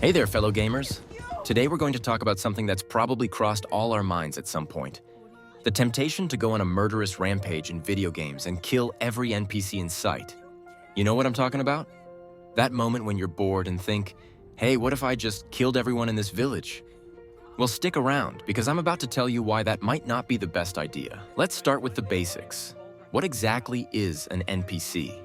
Hey there, fellow gamers. Today we're going to talk about something that's probably crossed all our minds at some point. The temptation to go on a murderous rampage in video games and kill every NPC in sight. You know what I'm talking about? That moment when you're bored and think, hey, what if I just killed everyone in this village? Well, stick around, because I'm about to tell you why that might not be the best idea. Let's start with the basics. What exactly is an NPC?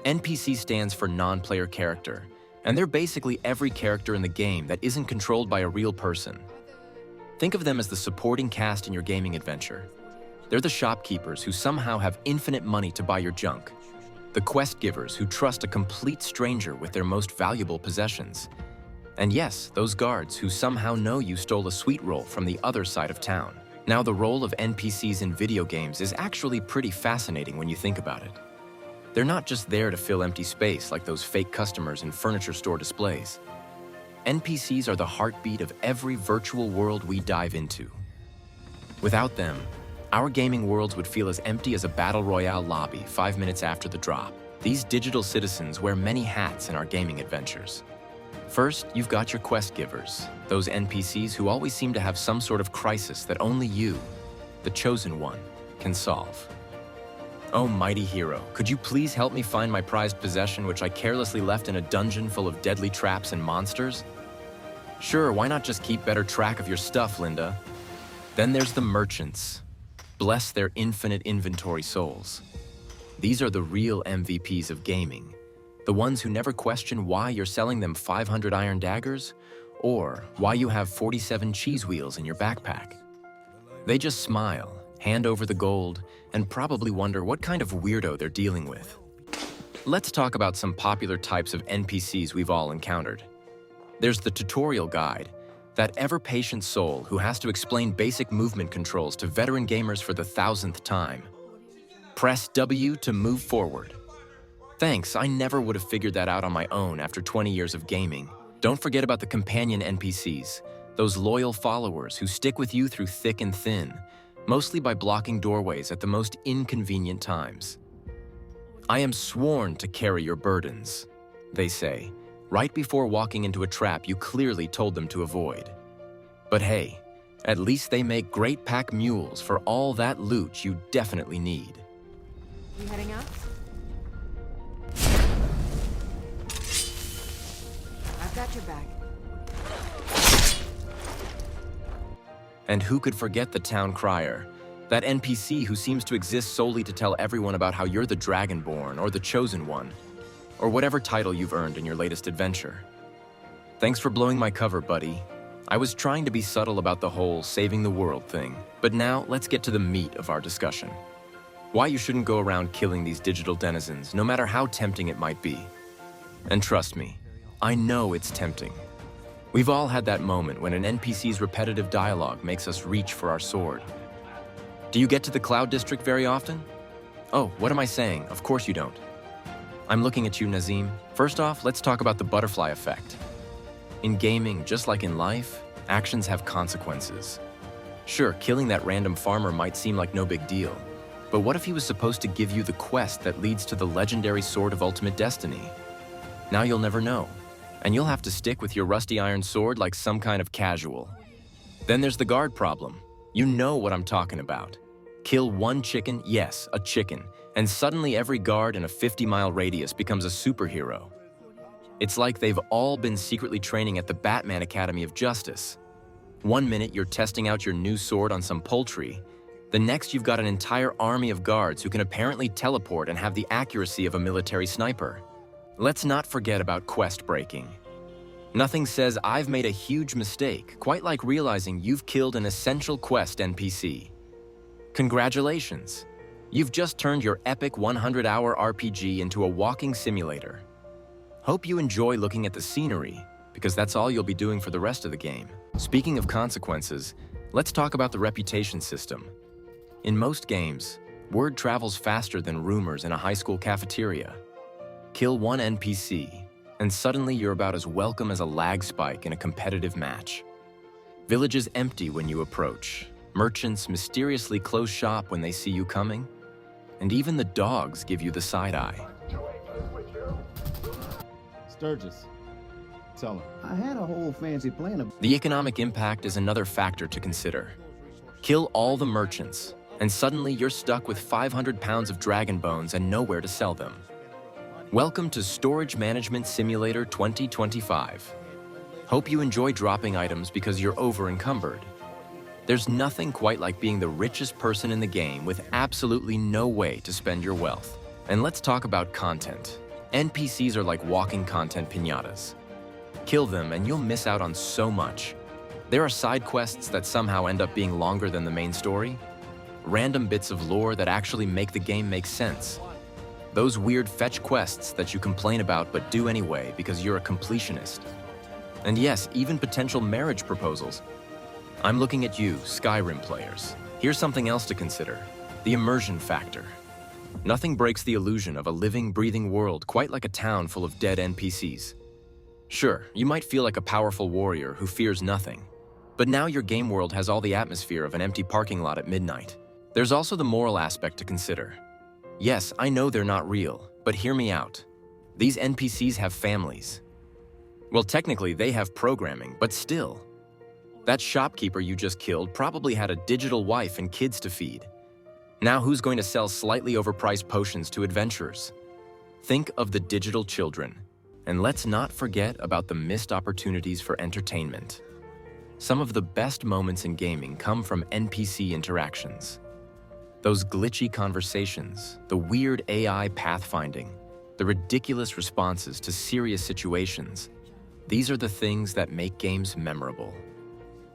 NPC stands for non-player character, and they're basically every character in the game that isn't controlled by a real person. Think of them as the supporting cast in your gaming adventure. They're the shopkeepers who somehow have infinite money to buy your junk, the quest givers who trust a complete stranger with their most valuable possessions, and yes, those guards who somehow know you stole a sweet roll from the other side of town. Now, the role of NPCs in video games is actually pretty fascinating when you think about it. They're not just there to fill empty space like those fake customers in furniture store displays. NPCs are the heartbeat of every virtual world we dive into. Without them, our gaming worlds would feel as empty as a battle royale lobby 5 minutes after the drop. These digital citizens wear many hats in our gaming adventures. First, you've got your quest givers, those NPCs who always seem to have some sort of crisis that only you, the chosen one, can solve. Oh, mighty hero, could you please help me find my prized possession which I carelessly left in a dungeon full of deadly traps and monsters? Sure, why not just keep better track of your stuff, Linda? Then there's the merchants. Bless their infinite inventory souls. These are the real MVPs of gaming. The ones who never question why you're selling them 500 iron daggers, or why you have 47 cheese wheels in your backpack. They just smile, hand over the gold, and probably wonder what kind of weirdo they're dealing with. Let's talk about some popular types of NPCs we've all encountered. There's the tutorial guide, that ever-patient soul who has to explain basic movement controls to veteran gamers for the 1000th time. Press W to move forward. Thanks, I never would have figured that out on my own after 20 years of gaming. Don't forget about the companion NPCs, those loyal followers who stick with you through thick and thin, mostly by blocking doorways at the most inconvenient times. I am sworn to carry your burdens, they say, right before walking into a trap you clearly told them to avoid. But hey, at least they make great pack mules for all that loot you definitely need. You heading out? I've got your back. And who could forget the town crier, that NPC who seems to exist solely to tell everyone about how you're the Dragonborn or the Chosen One, or whatever title you've earned in your latest adventure. Thanks for blowing my cover, buddy. I was trying to be subtle about the whole saving the world thing, but now let's get to the meat of our discussion. Why you shouldn't go around killing these digital denizens, no matter how tempting it might be. And trust me, I know it's tempting. We've all had that moment when an NPC's repetitive dialogue makes us reach for our sword. Do you get to the Cloud District very often? Oh, what am I saying? Of course you don't. I'm looking at you, Nazim. First off, let's talk about the butterfly effect. In gaming, just like in life, actions have consequences. Sure, killing that random farmer might seem like no big deal, but what if he was supposed to give you the quest that leads to the legendary Sword of Ultimate Destiny? Now you'll never know, and you'll have to stick with your rusty iron sword like some kind of casual. Then there's the guard problem. You know what I'm talking about. Kill one chicken, yes, a chicken, and suddenly every guard in a 50-mile radius becomes a superhero. It's like they've all been secretly training at the Batman Academy of Justice. One minute you're testing out your new sword on some poultry, the next you've got an entire army of guards who can apparently teleport and have the accuracy of a military sniper. Let's not forget about quest breaking. Nothing says I've made a huge mistake quite like realizing you've killed an essential quest NPC. Congratulations! You've just turned your epic 100-hour RPG into a walking simulator. Hope you enjoy looking at the scenery, because that's all you'll be doing for the rest of the game. Speaking of consequences, let's talk about the reputation system. In most games, word travels faster than rumors in a high school cafeteria. Kill one NPC, and suddenly you're about as welcome as a lag spike in a competitive match. Villages empty when you approach. Merchants mysteriously close shop when they see you coming. And even the dogs give you the side eye. Sturgis. Tell him. I had a whole fancy plan. The economic impact is another factor to consider. Kill all the merchants, and suddenly you're stuck with 500 pounds of dragon bones and nowhere to sell them. Welcome to Storage Management Simulator 2025. Hope you enjoy dropping items because you're over-encumbered. There's nothing quite like being the richest person in the game with absolutely no way to spend your wealth. And let's talk about content. NPCs are like walking content piñatas. Kill them and you'll miss out on so much. There are side quests that somehow end up being longer than the main story. Random bits of lore that actually make the game make sense. Those weird fetch quests that you complain about but do anyway because you're a completionist. And yes, even potential marriage proposals. I'm looking at you, Skyrim players. Here's something else to consider: the immersion factor. Nothing breaks the illusion of a living, breathing world quite like a town full of dead NPCs. Sure, you might feel like a powerful warrior who fears nothing, but now your game world has all the atmosphere of an empty parking lot at midnight. There's also the moral aspect to consider. Yes, I know they're not real, but hear me out. These NPCs have families. Well, technically they have programming, but still. That shopkeeper you just killed probably had a digital wife and kids to feed. Now who's going to sell slightly overpriced potions to adventurers? Think of the digital children. And let's not forget about the missed opportunities for entertainment. Some of the best moments in gaming come from NPC interactions. Those glitchy conversations, the weird AI pathfinding, the ridiculous responses to serious situations. These are the things that make games memorable.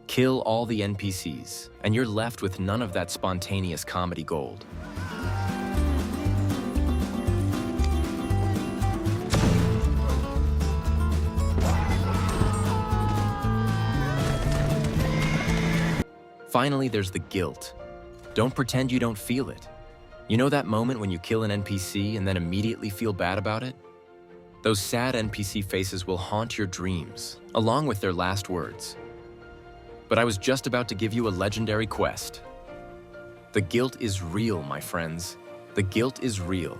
Kill all the NPCs, and you're left with none of that spontaneous comedy gold. Finally, there's the guilt. Don't pretend you don't feel it. You know that moment when you kill an NPC and then immediately feel bad about it? Those sad NPC faces will haunt your dreams, along with their last words. But I was just about to give you a legendary quest. The guilt is real, my friends. The guilt is real.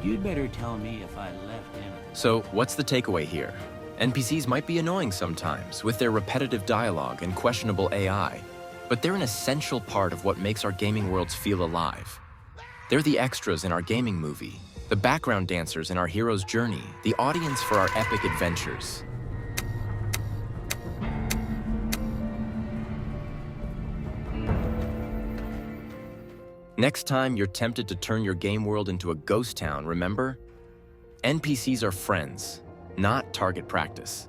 You'd better tell me if I left in. So, what's the takeaway here? NPCs might be annoying sometimes with their repetitive dialogue and questionable AI, but they're an essential part of what makes our gaming worlds feel alive. They're the extras in our gaming movie, the background dancers in our hero's journey, the audience for our epic adventures. Next time you're tempted to turn your game world into a ghost town, remember? NPCs are friends, not target practice.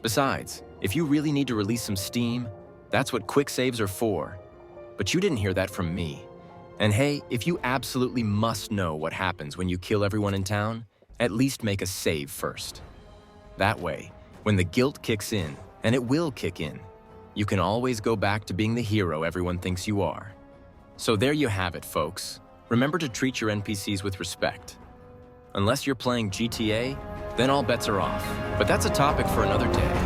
Besides, if you really need to release some steam, that's what quick saves are for. But you didn't hear that from me. And hey, if you absolutely must know what happens when you kill everyone in town, at least make a save first. That way, when the guilt kicks in, and it will kick in, you can always go back to being the hero everyone thinks you are. So there you have it, folks. Remember to treat your NPCs with respect. Unless you're playing GTA, then all bets are off. But that's a topic for another day.